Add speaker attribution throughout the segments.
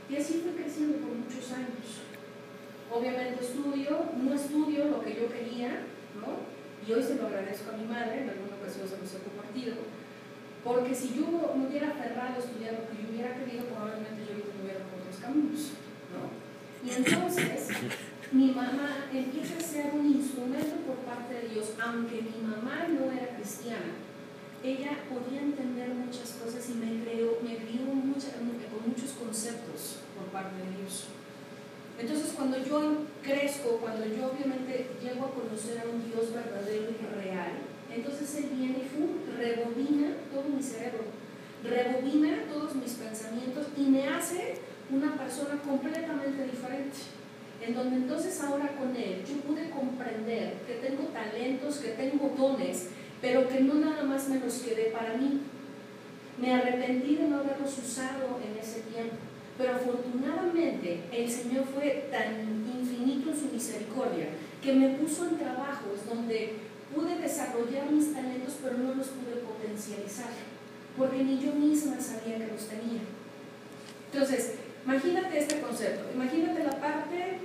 Speaker 1: Y así fui creciendo por muchos años. Obviamente no estudio lo que yo quería, ¿no? Y hoy se lo agradezco a mi madre, en alguna ocasión se los he compartido, porque si yo me hubiera aferrado a estudiar lo que yo hubiera querido, probablemente yo me hubiera por otros caminos, ¿no? Y entonces mi mamá empieza a ser un instrumento por parte de Dios. Aunque mi mamá no era cristiana, ella podía entender muchas cosas y me crió con muchos conceptos por parte de Dios. Entonces, cuando yo crezco, cuando yo obviamente llego a conocer a un Dios verdadero y real, entonces Él viene y rebobina todo mi cerebro, rebobina todos mis pensamientos y me hace una persona completamente diferente. En donde entonces ahora con Él yo pude comprender que tengo talentos, que tengo dones, pero que no nada más me los quedé para mí. Me arrepentí de no haberlos usado en ese tiempo. Pero afortunadamente el Señor fue tan infinito en su misericordia que me puso en trabajos donde pude desarrollar mis talentos, pero no los pude potencializar, porque ni yo misma sabía que los tenía. Entonces, imagínate este concepto, imagínate la parte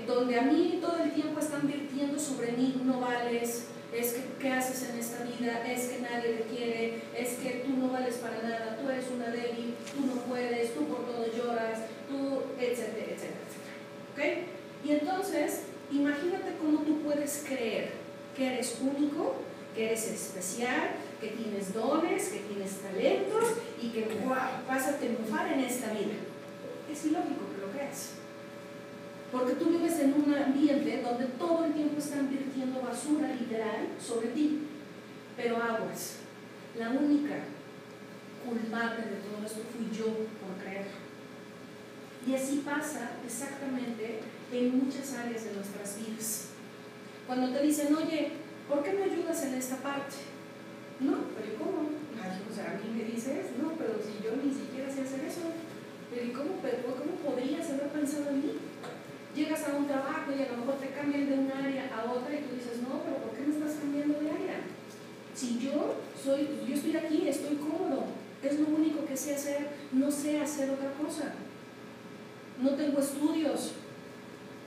Speaker 1: donde a mí todo el tiempo están virtiendo sobre mí: no vales, es que ¿qué haces en esta vida? Es que nadie te quiere, es que tú no vales para nada, tú eres una débil, tú no puedes, tú por todo lloras, tú, etcétera, etcétera, etcétera. ¿Ok? Y entonces, imagínate cómo tú puedes creer que eres único, que eres especial, que tienes dones, que tienes talentos y que vas a triunfar en esta vida. Es ilógico que lo creas. Porque tú vives en un ambiente donde todo el tiempo están virtiendo basura literal sobre ti. Pero aguas, la única culpable de todo esto fui yo por creer. Y así pasa exactamente en muchas áreas de nuestras vidas. Cuando te dicen: oye, ¿por qué me ayudas en esta parte? No, pero ¿y cómo? Ay, o sea, ¿a mí me dices? No, pero si yo ni siquiera sé hacer eso. Pero ¿y cómo podrías haber pensado en mí? Llegas a un trabajo y a lo mejor te cambian de un área a otra y tú dices: no, pero ¿por qué me estás cambiando de área? Si yo estoy aquí, estoy cómodo, es lo único que sé hacer, no sé hacer otra cosa, no tengo estudios,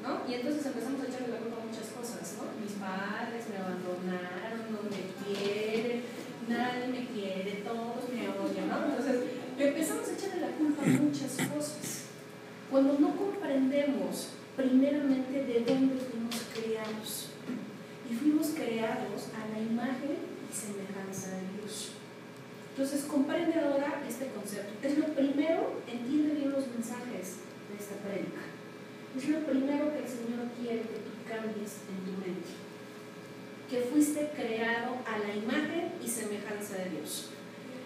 Speaker 1: ¿no? Y entonces empezamos a echarle la culpa a muchas cosas, ¿no? Mis padres me abandonaron, no me quieren, nadie me quiere, todos me odian, ¿no? Entonces empezamos a echarle la culpa a muchas cosas, cuando no comprendemos primeramente de dónde fuimos creados. Y fuimos creados a la imagen y semejanza de Dios. Entonces comprende ahora este concepto. Es lo primero, entiende bien los mensajes de esta prédica. Es lo primero que el Señor quiere que tú cambies en tu mente. Que fuiste creado a la imagen y semejanza de Dios.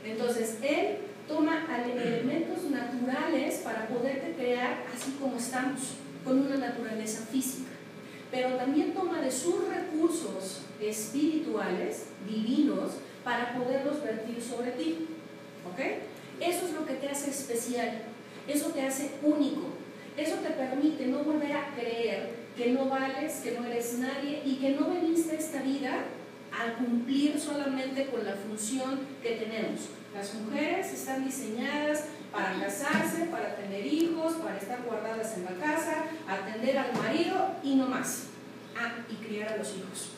Speaker 1: Entonces Él toma elementos naturales para poderte crear así como estamos, con una naturaleza física, pero también toma de sus recursos espirituales, divinos, para poderlos vertir sobre ti. ¿Ok? Eso es lo que te hace especial, eso te hace único, eso te permite no volver a creer que no vales, que no eres nadie y que no veniste a esta vida a cumplir solamente con la función que tenemos. Las mujeres están diseñadas para casarse, para tener hijos, para estar guardadas en la casa, atender al marido y no más. Y criar a los hijos,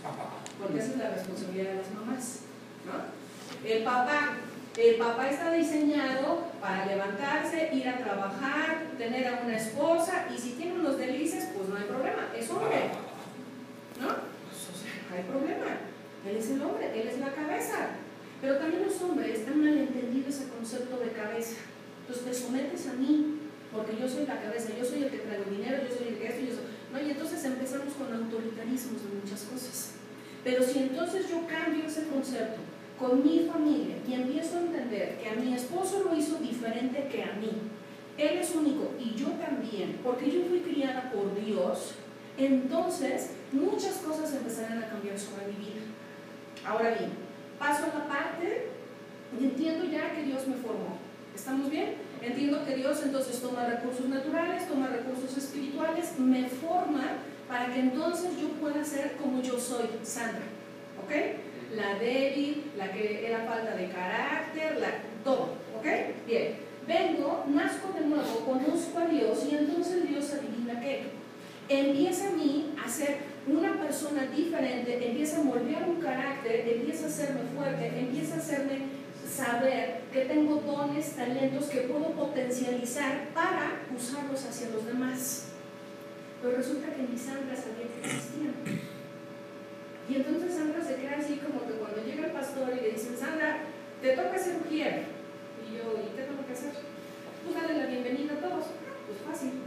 Speaker 1: porque esa es la responsabilidad de las mamás, ¿no? El papá está diseñado para levantarse, ir a trabajar, tener a una esposa, y si tiene unos deslices, pues no hay problema, es hombre, ¿no? Pues, o sea, no hay problema, él es el hombre, él es la cabeza. Pero también los hombres han malentendido ese concepto de cabeza. Entonces te sometes a mí, porque yo soy la cabeza, yo soy el que traigo dinero, yo soy el que esto, yo soy, ¿no? Y entonces empezamos con autoritarismos de muchas cosas. Pero si entonces yo cambio ese concepto con mi familia y empiezo a entender que a mi esposo lo hizo diferente que a mí, él es único y yo también, porque yo fui criada por Dios, entonces muchas cosas empezarán a cambiar sobre mi vida. Ahora bien, paso a la parte y entiendo ya que Dios me formó. ¿Estamos bien? Entiendo que Dios entonces toma recursos naturales, toma recursos espirituales, me forma para que entonces yo pueda ser como yo soy, Sandra. ¿Ok? La débil, la que era falta de carácter, todo. ¿Ok? Bien. vengo, nazco de nuevo, conozco a Dios y entonces Dios adivina qué. Empieza a mí a ser una persona diferente, empieza a moldear un carácter, empieza a hacerme fuerte, empieza a hacerme saber que tengo dones, talentos que puedo potencializar para usarlos hacia los demás. Pero resulta que ni Sandra sabía que existían. Y entonces Sandra se queda así como que cuando llega el pastor y le dicen, Sandra, te toca ser mujer. Y yo, ¿y qué tengo que hacer? Pues darle la bienvenida a todos. Pues fácil.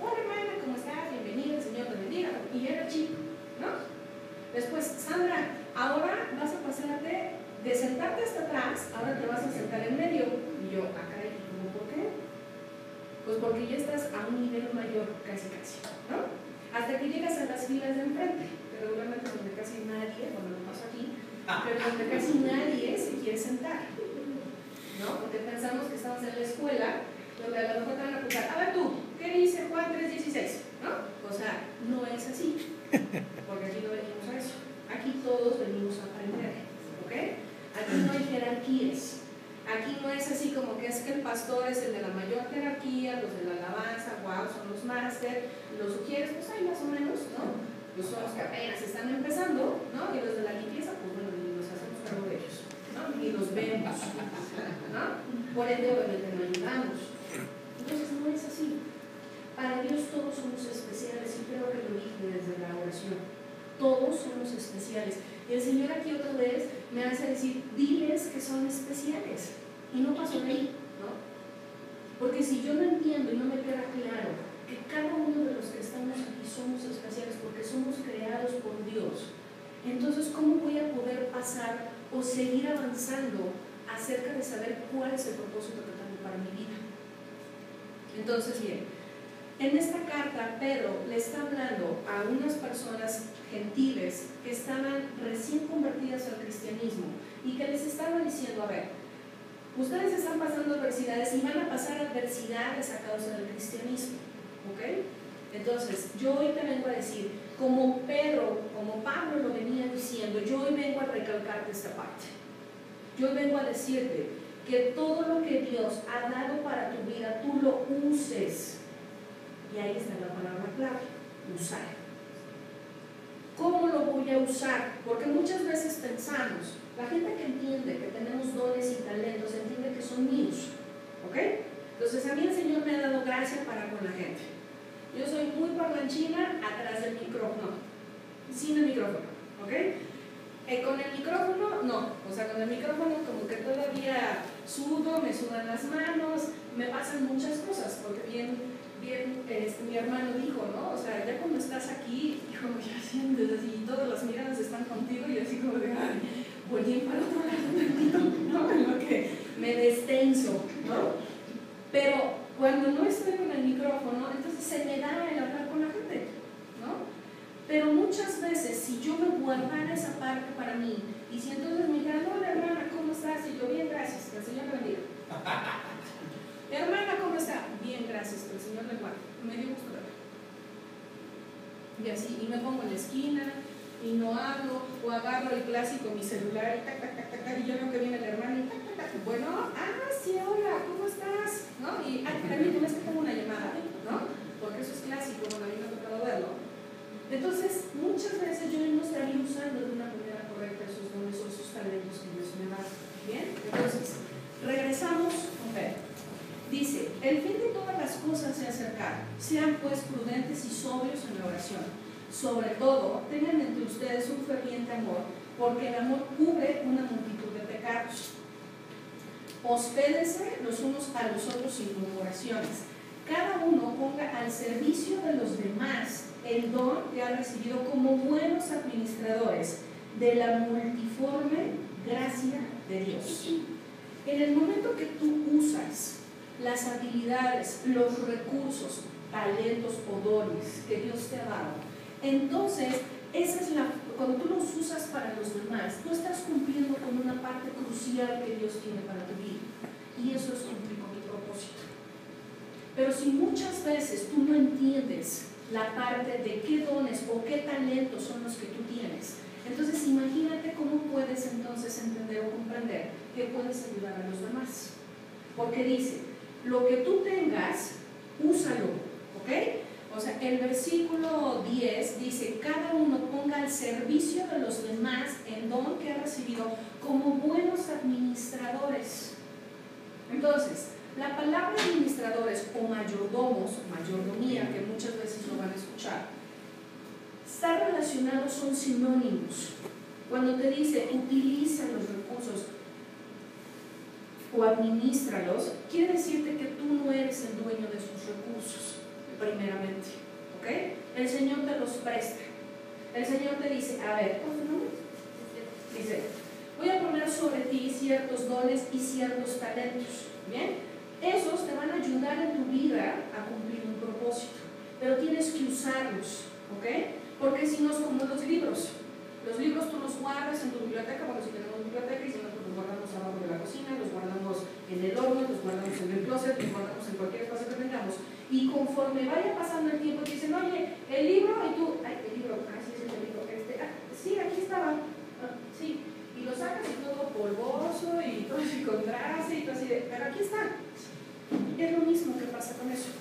Speaker 1: Hola hermana, ¿cómo estás? Bienvenida, el Señor te bendiga. Y era chico, ¿no? Después, Sandra, ahora vas a pasarte de sentarte hasta atrás, ahora te vas a sentar en medio. Y yo, caray, ¿cómo por qué? Pues porque ya estás a un nivel mayor, casi, ¿no? Hasta que llegas a las filas de enfrente, que regularmente donde casi nadie, bueno, no pasa aquí, pero donde casi nadie se quiere sentar, ¿no? Porque pensamos que estamos en la escuela, donde a lo mejor te van a apuntar, a ver tú, ¿qué dice Juan 3:16? ¿No? O sea, no es así, porque aquí no venimos a eso, aquí todos venimos a aprender, ¿ok? Aquí no hay jerarquías. Aquí no es así como que es que el pastor es el de la mayor jerarquía, los de la alabanza, wow, son los máster, los sugieres, pues hay más o menos, ¿no? Pues son los que apenas están empezando, ¿no? Y los de la limpieza, pues bueno, ni nos hacemos cargo de ellos, ¿no? Ni los vemos, ¿no? Por ende, obviamente no ayudamos. Entonces no es así. Para Dios todos somos especiales y creo que lo dije desde la oración. Todos somos especiales. Y el Señor aquí otra vez me hace decir, diles que son especiales. Y no paso de ahí, ¿no? Porque si yo no entiendo y no me queda claro que cada uno de los que estamos aquí somos especiales porque somos creados por Dios, entonces ¿cómo voy a poder pasar o seguir avanzando acerca de saber cuál es el propósito que tengo para mi vida? Entonces, bien, en esta carta Pedro le está hablando a unas personas gentiles que estaban recién convertidas al cristianismo y que les estaba diciendo, a ver, ustedes están pasando adversidades y van a pasar adversidades a causa del cristianismo, ¿ok? Entonces, yo hoy te vengo a decir, como Pedro, como Pablo lo venía diciendo, yo hoy vengo a recalcarte esta parte. Yo hoy vengo a decirte que todo lo que Dios ha dado para tu vida, tú lo uses. Y ahí está la palabra clave, usar. ¿Cómo lo voy a usar? Porque muchas veces pensamos, la gente que entiende que tenemos dones y talentos, entiende que son míos, ¿ok? Entonces a mí el Señor me ha dado gracia para con la gente. Yo soy muy parlanchina atrás del micrófono, sin el micrófono, ¿ok? Con el micrófono, no, o sea, con el micrófono como que todavía sudo, me sudan las manos, me pasan muchas cosas, porque bien mi hermano dijo, ¿no? O sea, ya cuando estás aquí, hijo, ya sientes así, todas las miradas están contigo y así como de, ay, voy a ir para otro lado tantito, ¿no? En lo que me destenso, ¿no? Pero cuando no estoy con el micrófono, entonces se me da el hablar con la gente, ¿no? Pero muchas veces, si yo me guardara esa parte para mí, y si entonces me dijeran, hola hermana, ¿cómo estás? Y yo, bien, gracias, que el Señor me bendiga. Hermana, ¿cómo está? Bien, gracias, que el Señor le guarde. Me dio gusto verla. Y así, y me pongo en la esquina, y no hablo, o agarro el clásico, mi celular, y tac, tac, tac, tac, y yo veo que viene el hermano, y tac, tac, tac. Bueno, sí, hola, ¿cómo estás? ¿No? Y, permíteme, es que tengo una llamada, ¿no? Porque eso es clásico, bueno, a mí me ha tocado verlo. Entonces, muchas veces yo no estaría usando de una manera correcta esos dones o esos talentos que Dios me da. ¿Bien? Entonces, regresamos con Pedro. Dice, el fin de todas las cosas se ha acercado. Sean pues prudentes y sobrios en la oración. Sobre todo, tengan entre ustedes un ferviente amor, porque el amor cubre una multitud de pecados. Hospédense los unos a los otros sin murmuraciones. Cada uno ponga al servicio de los demás el don que ha recibido como buenos administradores de la multiforme gracia de Dios. En el momento que tú usas las habilidades, los recursos, talentos o dones que Dios te ha dado, entonces esa es cuando tú los usas para los demás, tú estás cumpliendo con una parte crucial que Dios tiene para tu vida, y eso es cumplir con mi propósito. Pero si muchas veces tú no entiendes la parte de qué dones o qué talentos son los que tú tienes, entonces imagínate cómo puedes entonces entender o comprender que puedes ayudar a los demás. Porque dice, lo que tú tengas, úsalo, ¿ok? O sea, el versículo 10 dice, cada uno ponga al servicio de los demás el don que ha recibido como buenos administradores. Entonces, la palabra administradores o mayordomos, mayordomía, que muchas veces lo van a escuchar, estar relacionados, son sinónimos. Cuando te dice utiliza los recursos o administralos, quiere decirte que tú no eres el dueño de sus recursos, primeramente, ¿ok? El Señor te los presta. El Señor te dice, a ver, ¿cuál es tu nombre? Dice, voy a poner sobre ti ciertos dones y ciertos talentos, ¿bien? Esos te van a ayudar en tu vida a cumplir un propósito, pero tienes que usarlos, ¿ok? Porque si no es como los libros. Los libros tú los guardas en tu biblioteca, bueno, si tenemos biblioteca, y si no, pues los guardamos abajo de la cocina, los guardamos en el horno, los guardamos en el closet, los guardamos en cualquier cosa que tengamos. Y conforme vaya pasando el tiempo, te dicen, oye, el libro, y tú, ay, el libro, sí, es el libro, sí, aquí estaba, sí, y lo sacas y todo polvoso, y todo así con grasa, y todo así de, pero aquí está. Es lo mismo que pasa con eso.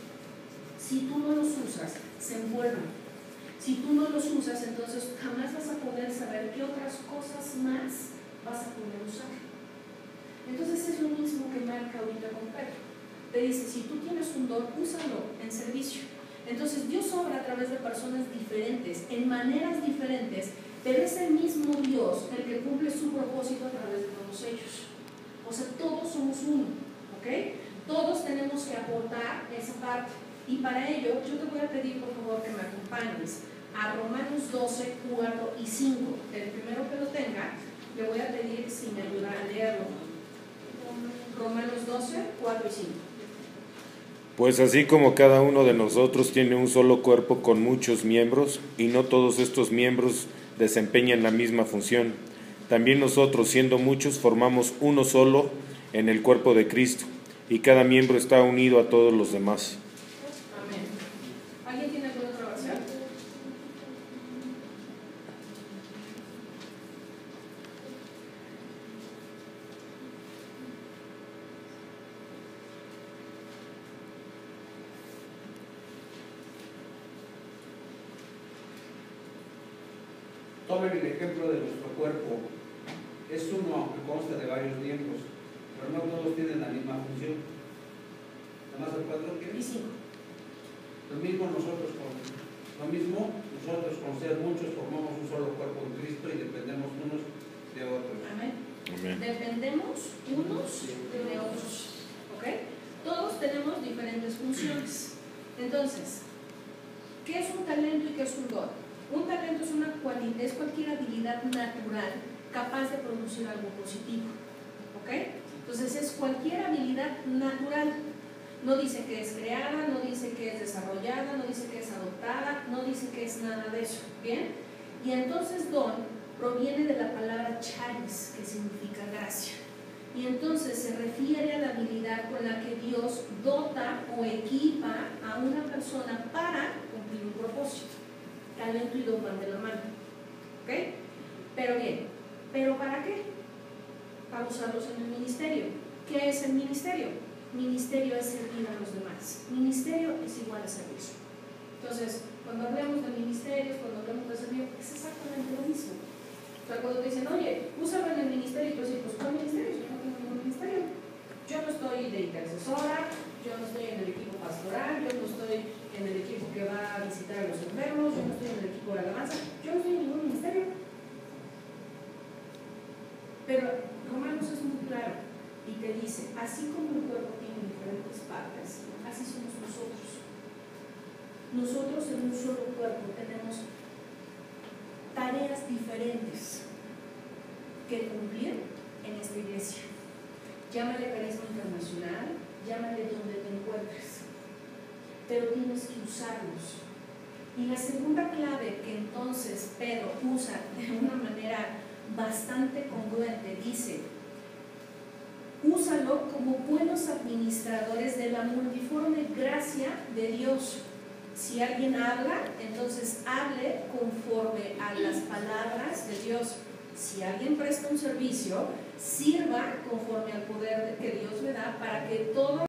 Speaker 1: Si tú no los usas, se envuelven. Si tú no los usas, entonces jamás vas a poder saber qué otras cosas más vas a poder usar. Entonces es lo mismo que marca ahorita con Pedro. Te dice, si tú tienes un don, úsalo en servicio. Entonces Dios obra a través de personas diferentes, en maneras diferentes, pero es el mismo Dios el que cumple su propósito a través de todos ellos. O sea, todos somos uno, ¿ok? Todos tenemos que aportar esa parte. Y para ello, yo te voy a pedir por favor que me acompañes a Romanos 12, 4 y 5. El primero que lo tenga, le voy a pedir si me ayuda a leerlo. Romanos 12, 4 y 5.
Speaker 2: Pues así como cada uno de nosotros tiene un solo cuerpo con muchos miembros, y no todos estos miembros desempeñan la misma función, también nosotros, siendo muchos, formamos uno solo en el cuerpo de Cristo, y cada miembro está unido a todos los demás.
Speaker 1: Amén. ¿Alguien tiene alguna otra versión?
Speaker 3: Tomen el ejemplo de nuestro cuerpo. Es uno, aunque consta de varios miembros, pero no todos tienen la misma función. ¿Nada más el 4 que?
Speaker 1: Y 5.
Speaker 3: Lo mismo nosotros con ser muchos formamos un solo cuerpo en Cristo y dependemos unos de otros.
Speaker 1: Amén.
Speaker 2: Amén.
Speaker 1: Dependemos unos de otros, ¿ok? Todos tenemos diferentes funciones. Entonces, ¿qué es un talento y qué es un don? Un talento es cualquier habilidad natural capaz de producir algo positivo, ¿ok? Entonces es cualquier habilidad natural. No dice que es creada, no dice que es desarrollada, no dice que es adoptada, no dice que es nada de eso, ¿bien? Y entonces don proviene de la palabra charis, que significa gracia. Y entonces se refiere a la habilidad con la que Dios dota o equipa a una persona para cumplir un propósito. Talento y don van de la mano, ¿ok? Pero bien, ¿pero para qué? Para usarlos en el ministerio. ¿Qué es el ministerio? Ministerio es servir a los demás. Ministerio es igual a servicio. Entonces, cuando hablamos de ministerios, cuando hablamos de servicio, es exactamente lo mismo. O sea, cuando te dicen, oye, úsalo en el ministerio, y tú dices, pues, ¿cuál ministerio? Yo no tengo ningún ministerio. Yo no estoy de intercesora, yo no estoy en el equipo pastoral, yo no estoy en el equipo que va a visitar a los enfermos, yo no estoy en el equipo de alabanza, yo no estoy en ningún ministerio. Pero Romanos es muy claro y te dice, así como el cuerpo tiene diferentes partes, así somos nosotros. Nosotros en un solo cuerpo tenemos tareas diferentes que cumplir en esta iglesia. Llámale carisma internacional, llámale donde te encuentres, pero tienes que usarlos. Y la segunda clave que entonces Pedro usa de una manera bastante congruente, dice, úsalo como buenos administradores de la multiforme gracia de Dios. Si alguien habla, entonces hable conforme a las palabras de Dios. Si alguien presta un servicio, sirva conforme al poder que Dios le da para que todo